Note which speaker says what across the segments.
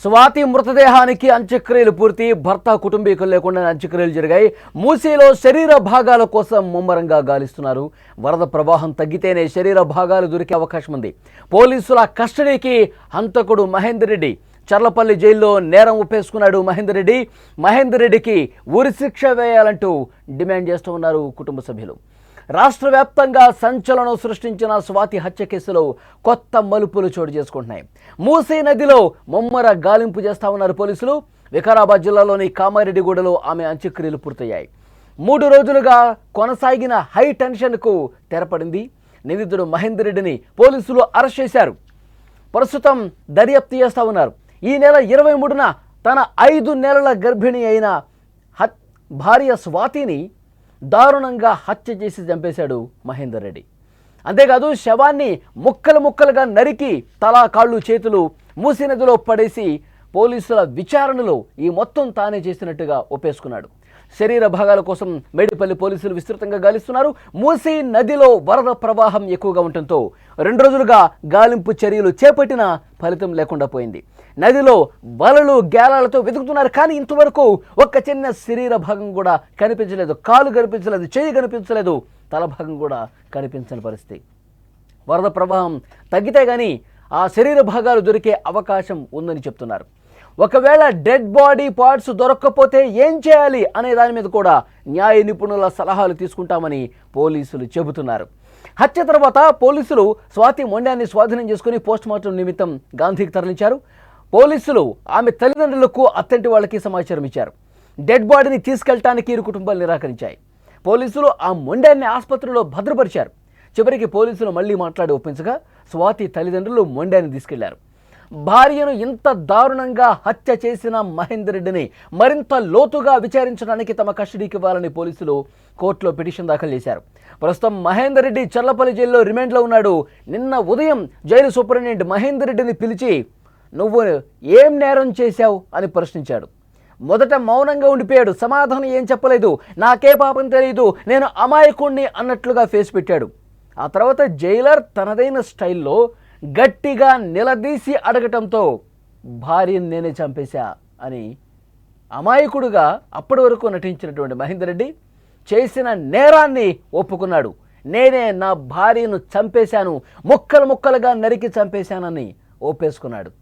Speaker 1: స్వాతి మృతదేహానికి అంత్యక్రియలు పూర్తి. భర్త కుటుంబీకులు లేకుండా అంత్యక్రియలు జరిగాయి. మూసీలో శరీర భాగాల కోసం ముమ్మరంగా గాలిస్తున్నారు. వరద ప్రవాహం తగ్గితేనే శరీర భాగాలు దొరికే అవకాశం ఉంది. పోలీసుల కస్టడీకి హంతకుడు మహేందర్ రెడ్డి. చర్లపల్లి జైల్లో నేరం ఒప్పేసుకున్నాడు మహేందర్ రెడ్డికి ఉరిశిక్ష వేయాలంటూ డిమాండ్ చేస్తూ ఉన్నారు కుటుంబ సభ్యులు. రాష్ట్ర వ్యాప్తంగా సంచలనం సృష్టించిన స్వాతి హత్య కేసులో కొత్త మలుపులు చోటు చేసుకుంటున్నాయి. మూసీ నదిలో ముమ్మర గాలింపు చేస్తా ఉన్నారు పోలీసులు. వికారాబాద్ జిల్లాలోని కామారెడ్డిగూడలో ఆమె అంత్యక్రియలు పూర్తయ్యాయి. 3 రోజులుగా కొనసాగిన హై టెన్షన్కు తెరపడింది. నిందితుడు మహేందర్ రెడ్డిని పోలీసులు అరెస్ట్ చేశారు. ప్రస్తుతం దర్యాప్తు చేస్తూ ఉన్నారు. ఈ నెల 23న తన 5 నెలల గర్భిణి అయిన భార్య స్వాతిని దారుణంగా హత్య చేసి చంపేశాడు మహేందర్ రెడ్డి. అంతేకాదు శవాన్ని ముక్కలుగా నరికి తల కాళ్ళు చేతులు మూసీ నదిలో పడేసి పోలీసుల విచారణలో ఈ మొత్తం తానే చేసినట్టుగా ఒప్పేసుకున్నాడు. శరీర భాగాల కోసం మేడిపల్లి పోలీసులు విస్తృతంగా గాలిస్తున్నారు. మూసీ నదిలో వరద ప్రవాహం ఎక్కువగా ఉండటంతో 2 రోజులుగా గాలింపు చర్యలు చేపట్టినా ఫలితం లేకుండా పోయింది. నదిలో వలలు గేలాలతో వెతుకుతున్నారు. కానీ ఇంతవరకు ఒక్క చిన్న శరీర భాగం కూడా కనిపించలేదు. కాలు కనిపించలేదు, చెయ్యి కనిపించలేదు, తల భాగం కూడా కనిపించని పరిస్థితి. వరద ప్రవాహం తగ్గితే కానీ ఆ శరీర భాగాలు దొరికే అవకాశం ఉందని చెప్తున్నారు. ఒకవేళ డెడ్ బాడీ పార్ట్స్ దొరక్కపోతే ఏం చేయాలి అనే దాని మీద కూడా న్యాయ నిపుణుల సలహాలు తీసుకుంటామని పోలీసులు చెబుతున్నారు. హత్య తర్వాత పోలీసులు స్వాతి మొండాన్ని స్వాధీనం చేసుకుని పోస్టుమార్టం నిమిత్తం గాంధీకి తరలించారు. పోలీసులు ఆమె తల్లిదండ్రులకు అత్తంటి వాళ్ళకి సమాచారం ఇచ్చారు. డెడ్ బాడీని తీసుకెళ్లడానికి ఇరు కుటుంబాలు నిరాకరించాయి. పోలీసులు ఆ మొండాన్ని ఆసుపత్రిలో భద్రపరిచారు. చివరికి పోలీసులు మళ్ళీ మాట్లాడి ఒప్పించగా స్వాతి తల్లిదండ్రులు మొండాన్ని తీసుకెళ్లారు. భార్యను ఇంత దారుణంగా హత్య చేసిన మహేందర్ రెడ్డిని మరింత లోతుగా విచారించడానికి తమ కస్టడీకి ఇవ్వాలని పోలీసులు కోర్టులో పిటిషన్ దాఖలు చేశారు. ప్రస్తుతం మహేందర్ రెడ్డి చర్లపల్లి జైల్లో రిమాండ్లో ఉన్నాడు. నిన్న ఉదయం జైలు సూపరింటెండెంట్ మహేందర్ రెడ్డిని పిలిచి నువ్వు ఏం నేరం చేశావు అని ప్రశ్నించాడు. మొదట మౌనంగా ఉండిపోయాడు. సమాధానం ఏం చెప్పలేదు. నాకే పాపం తెలియదు, నేను అమాయకుణ్ణి అన్నట్లుగా ఫేస్ పెట్టాడు. ఆ తర్వాత జైలర్ తనదైన స్టైల్లో గట్టిగా నిలదీసి అడగటంతో భార్యను నేనే చంపేశా అని అమాయకుడుగా అప్పటి వరకు నటించినటువంటి మహేందర్ రెడ్డి చేసిన నేరాన్ని ఒప్పుకున్నాడు. నేనే నా భార్యను చంపేశాను, ముక్కలుగా నరికి చంపేశానని ఒప్పేసుకున్నాడు.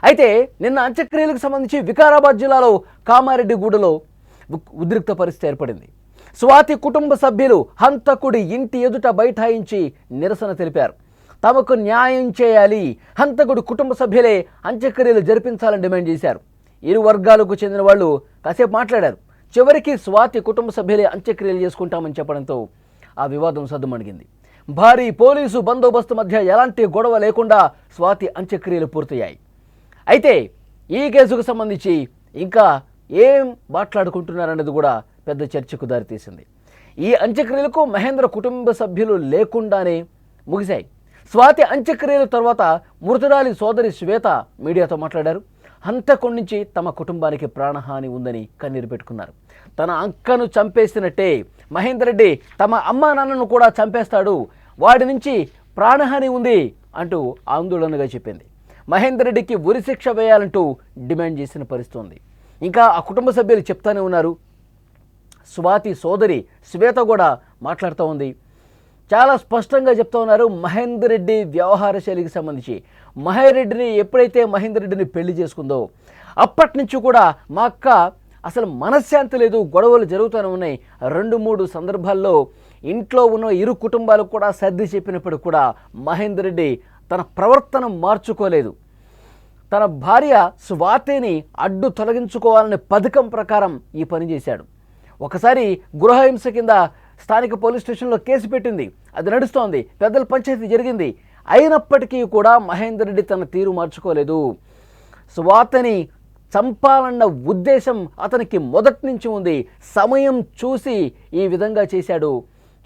Speaker 1: అయితే నిన్న అంత్యక్రియలకు సంబంధించి వికారాబాద్ జిల్లాలో కామారెడ్డిగూడలో ఉద్రిక్త పరిస్థితి ఏర్పడింది. స్వాతి కుటుంబ సభ్యులు హంతకుడి ఇంటి ఎదుట బైఠాయించి నిరసన తెలిపారు. తమకు న్యాయం చేయాలి, హంతకుడి కుటుంబ సభ్యులే అంత్యక్రియలు జరిపించాలని డిమాండ్ చేశారు. ఇరు వర్గాలకు చెందిన వాళ్ళు కాసేపు మాట్లాడారు. చివరికి స్వాతి కుటుంబ సభ్యులే అంత్యక్రియలు చేసుకుంటామని చెప్పడంతో ఆ వివాదం సద్దుమణిగింది. భారీ పోలీసు బందోబస్తు మధ్య ఎలాంటి గొడవ లేకుండా స్వాతి అంత్యక్రియలు పూర్తయ్యాయి. అయితే ఈ కేసుకు సంబంధించి ఇంకా ఏం మాట్లాడుకుంటున్నారనేది కూడా పెద్ద చర్చకు దారితీసింది. ఈ అంత్యక్రియలకు మహేంద్ర కుటుంబ సభ్యులు లేకుండానే ముగిశాయి. స్వాతి అంత్యక్రియల తర్వాత మృతురాలి సోదరి శ్వేత మీడియాతో మాట్లాడారు. హంతకుడి నుంచి తమ కుటుంబానికి ప్రాణహాని ఉందని కన్నీరు పెట్టుకున్నారు. తన అక్కను చంపేసినట్టే మహేందర్ రెడ్డి తమ అమ్మా నాన్నను కూడా చంపేస్తాడు, వాడి నుంచి ప్రాణహాని ఉంది అంటూ ఆందోళనగా చెప్పింది. మహేందర్ రెడ్డికి ఉరిశిక్ష వేయాలంటూ డిమాండ్ చేసిన పరిస్థితి ఉంది. ఇంకా ఆ కుటుంబ సభ్యులు చెప్తానే ఉన్నారు. స్వాతి సోదరి శ్వేత కూడా మాట్లాడుతూ ఉంది. చాలా స్పష్టంగా చెప్తా ఉన్నారు. మహేందర్ రెడ్డి వ్యవహార శైలికి సంబంధించి ఎప్పుడైతే మహేందర్ రెడ్డిని పెళ్లి చేసుకుందో అప్పటి నుంచి కూడా మా అక్క అసలు మనశ్శాంతి లేదు, గొడవలు జరుగుతూనే ఉన్నాయి. 2-3 సందర్భాల్లో ఇంట్లో ఉన్న ఇరు కుటుంబాలకు కూడా సర్ది చెప్పినప్పుడు కూడా మహేందర్ రెడ్డి తన ప్రవర్తన మార్చుకోలేదు. తన భార్య స్వాతిని అడ్డు తొలగించుకోవాలనే పథకం ప్రకారం ఈ పని చేశాడు. ఒకసారి గృహహింస కింద స్థానిక పోలీస్ స్టేషన్లో కేసు పెట్టింది, అది నడుస్తోంది, పెద్దల పంచాయతీ జరిగింది. అయినప్పటికీ కూడా మహేందర్ రెడ్డి తన తీరు మార్చుకోలేదు. స్వాతిని చంపాలన్న ఉద్దేశం అతనికి మొదటి నుంచి ఉంది. సమయం చూసి ఈ విధంగా చేశాడు.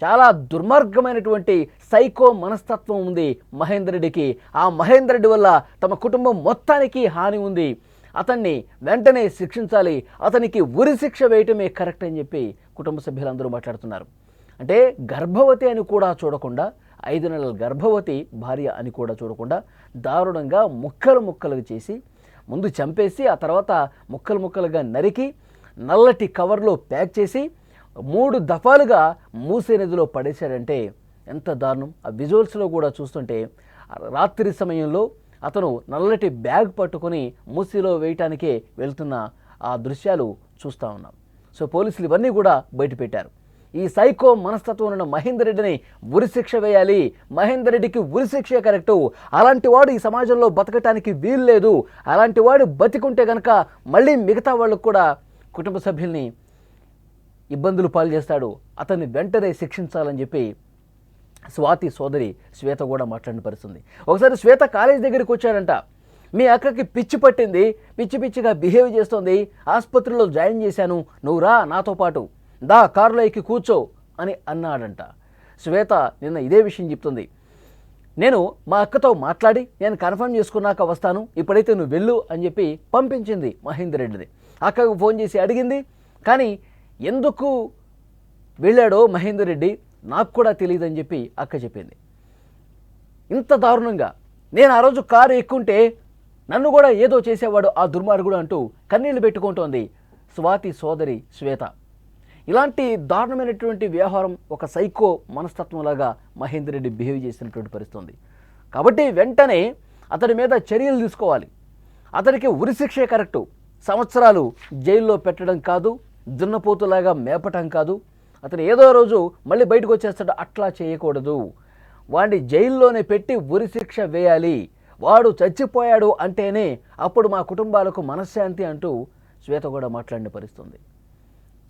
Speaker 1: చాలా దుర్మార్గమైనటువంటి సైకో మనస్తత్వం ఉంది మహేందర్ రెడ్డికి. ఆ మహేందర్ రెడ్డి వల్ల తమ కుటుంబం మొత్తానికి హాని ఉంది. అతన్ని వెంటనే శిక్షించాలి, అతనికి ఉరిశిక్ష వేయటమే కరెక్ట్ అని చెప్పి కుటుంబ సభ్యులందరూ మాట్లాడుతున్నారు. అంటే గర్భవతి అని కూడా చూడకుండా, 5 నెలల గర్భవతి భార్య అని కూడా చూడకుండా దారుణంగా ముక్కలు చేసి ముందు చంపేసి ఆ తర్వాత ముక్కలు ముక్కలుగా నరికి నల్లటి కవర్లో ప్యాక్ చేసి 3 దఫాలుగా మూసీ నదిలో పడేశాడంటే ఎంత దారుణం. ఆ విజువల్స్లో కూడా చూస్తుంటే రాత్రి సమయంలో అతను నల్లటి బ్యాగ్ పట్టుకొని మూసీలో వేయటానికే వెళ్తున్న ఆ దృశ్యాలు చూస్తూ ఉన్నాం. సో పోలీసులు ఇవన్నీ కూడా బయటపెట్టారు. ఈ సైకో మనస్తత్వం ఉన్న మహేందర్ రెడ్డిని ఉరిశిక్ష వేయాలి, మహేందర్ రెడ్డికి ఉరిశిక్షే కరెక్టు, అలాంటి వాడు ఈ సమాజంలో బతకటానికి వీలు లేదు, అలాంటి వాడు బతికుంటే కనుక మళ్ళీ మిగతా వాళ్ళకు కూడా కుటుంబ సభ్యుల్ని ఇబ్బందులు పాలు చేస్తాడు, అతన్ని వెంటనే శిక్షించాలని చెప్పి స్వాతి సోదరి శ్వేత కూడా మాట్లాడిన పరిస్థితుంది. ఒకసారి శ్వేత కాలేజ్ దగ్గరికి వచ్చాడంట. మీ అక్కకి పిచ్చి పట్టింది, పిచ్చి పిచ్చిగా బిహేవ్ చేస్తోంది, ఆసుపత్రిలో జాయిన్ చేశాను, నువ్వు రా నాతో పాటు, దా కారులో ఎక్కి కూర్చో అని అన్నాడంట. శ్వేత నిన్న ఇదే విషయం చెప్తుంది. నేను మా అక్కతో మాట్లాడి నేను కన్ఫర్మ్ చేసుకున్నాక వస్తాను, ఇప్పుడైతే నువ్వు వెళ్ళు అని చెప్పి పంపించింది మహేందర్ రెడ్డిని. అక్కకు ఫోన్ చేసి అడిగింది, కానీ ఎందుకు వెళ్ళాడో మహేందర్ రెడ్డి నాకు కూడా తెలియదని చెప్పి అక్క చెప్పింది. ఇంత దారుణంగా నేను ఆ రోజు కారు ఎక్కుంటే నన్ను కూడా ఏదో చేసేవాడు ఆ దుర్మార్గుడు అంటూ కన్నీళ్లు పెట్టుకుంటోంది స్వాతి సోదరి శ్వేత. ఇలాంటి దారుణమైనటువంటి వ్యవహారం ఒక సైకో మనస్తత్వంలాగా మహేందర్ రెడ్డి బిహేవ్ చేసినటువంటి పరిస్థితుంది. కాబట్టి వెంటనే అతడి మీద చర్యలు తీసుకోవాలి. అతడికి ఉరిశిక్షే కరెక్టు. సంవత్సరాలు జైల్లో పెట్టడం కాదు, దున్నపోతులాగా మేపటం కాదు, అతను ఏదో రోజు మళ్ళీ బయటకు వచ్చేస్తాడు, అట్లా చేయకూడదు. వాడిని జైల్లోనే పెట్టి ఉరిశిక్ష వేయాలి. వాడు చచ్చిపోయాడు అంటేనే అప్పుడు మా కుటుంబాలకు మనశ్శాంతి అంటూ శ్వేత కూడా మాట్లాడిన పరిస్థితుంది.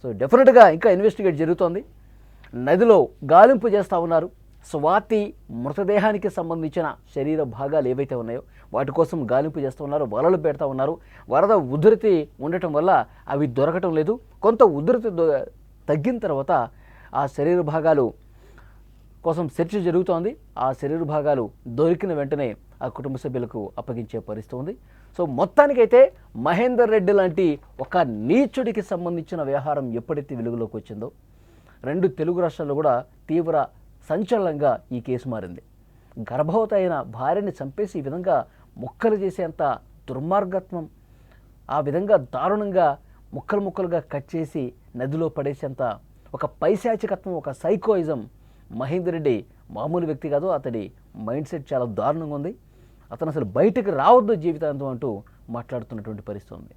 Speaker 1: సో డెఫినెట్గా ఇంకా ఇన్వెస్టిగేట్ జరుగుతోంది. నదిలో గాలింపు చేస్తూ ఉన్నారు. స్వాతి మృతదేహానికి సంబంధించిన శరీర భాగాలు ఏవైతే ఉన్నాయో వాటి కోసం గాలింపు చేస్తూ ఉన్నారు, వలలు పెడతా ఉన్నారు. వరద ఉధృతి ఉండటం వల్ల అవి దొరకటం లేదు. కొంత ఉధృతి తగ్గిన తర్వాత ఆ శరీర భాగాలు కోసం సెర్చ్ జరుగుతోంది. ఆ శరీర భాగాలు దొరికిన వెంటనే ఆ కుటుంబ సభ్యులకు అప్పగించే పరిస్థితి ఉంది. సో మొత్తానికైతే మహేందర్ రెడ్డి లాంటి ఒక నీచుడికి సంబంధించిన వ్యవహారం ఎప్పుడైతే వెలుగులోకి వచ్చిందో 2 తెలుగు రాష్ట్రాల్లో కూడా తీవ్ర సంచలనంగా ఈ కేసు మారింది. గర్భవతి అయిన భార్యని చంపేసి ఈ విధంగా ముక్కలు చేసేంత దుర్మార్గత్వం, ఆ విధంగా దారుణంగా ముక్కలు ముక్కలుగా కట్ చేసి నదిలో పడేసేంత ఒక పైశాచికత్వం, ఒక సైకోయిజం. మహేందర్ రెడ్డి మామూలు వ్యక్తి కాదు, అతడి మైండ్ సెట్ చాలా దారుణంగా ఉంది. అతను అసలు బయటకు రావద్దు జీవితాంతం అంటూ మాట్లాడుతున్నటువంటి పరిస్థితి ఉంది.